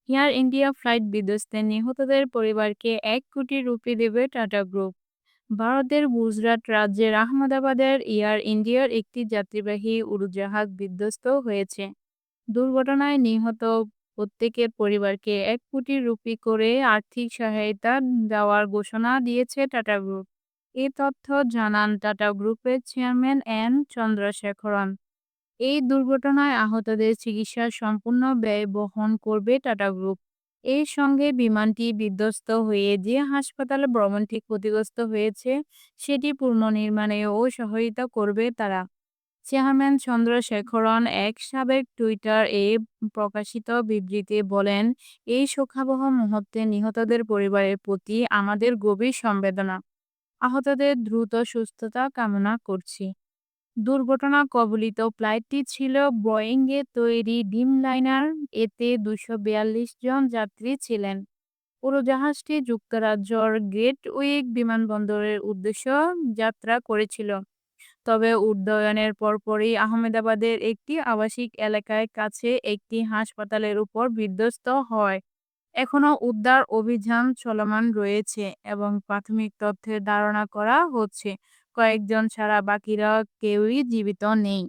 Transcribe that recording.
Air India flight বিধ্বস্তে নিহতদের পরিবারকে ১ কোটি রুপি দেবে টাটা গ্রুপ। ভারতের গুজরাট রাজ্যের আহমেদাবাদের এয়ার ইন্ডিয়ার একটি যাত্রীবাহী উড়োজাহাজ বিধ্বস্ত হয়েছে। দুর্ঘটনায় নিহত প্রত্যেকের পরিবারকে ১ কোটি রুপি করে আর্থিক সহায়তা দেওয়ার ঘোষণা দিয়েছে টাটা গ্রুপ। এ তথ্য জানান টাটা গ্রুপের চেয়ারম্যান এন চন্দ্রশেখরন। এই দুর্ঘটনায় আহতদের চিকিৎসার সম্পূর্ণ ব্যয় বহন করবে টাটা গ্রুপ। এর সঙ্গে বিমানটি বিধ্বস্ত হয়ে যে হাসপাতালে ভ্রমণটি ক্ষতিগ্রস্ত হয়েছে সেটি পুনর্নির্মাণেও সহায়তা করবে তারা। চেয়ারম্যান চন্দ্রশেখরন এক সাবেক টুইটার এ প্রকাশিত বিবৃতি বলেন, এই শোকাবহ মুহূর্তে নিহতদের পরিবারের প্রতি আমাদের গভীর সমবেদনা। আহতদের দ্রুত সুস্থতা কামনা করছি। দুর্ঘটনা কবলিত ফ্লাইটটি ছিল বোয়িংয়ের তৈরি ড্রিমলাইনার। এতে ২৪২ জন যাত্রী ছিলেন। উড়োজাহাজটি যুক্তরাজ্যের গেটউইক বিমানবন্দরের উদ্দেশ্যে যাত্রা করছিল। তবে উড্ডয়নের পরপরই আহমেদাবাদের একটি আবাসিক এলাকার কাছে একটি হাসপাতালের উপর বিধ্বস্ত হয়। এখনও উদ্ধার অভিযান চলমান রয়েছে এবং প্রাথমিক তথ্যের ধারণা করা হচ্ছে কয়েকজন ছাড়া বাকিরা কেউই জীবিত নেই।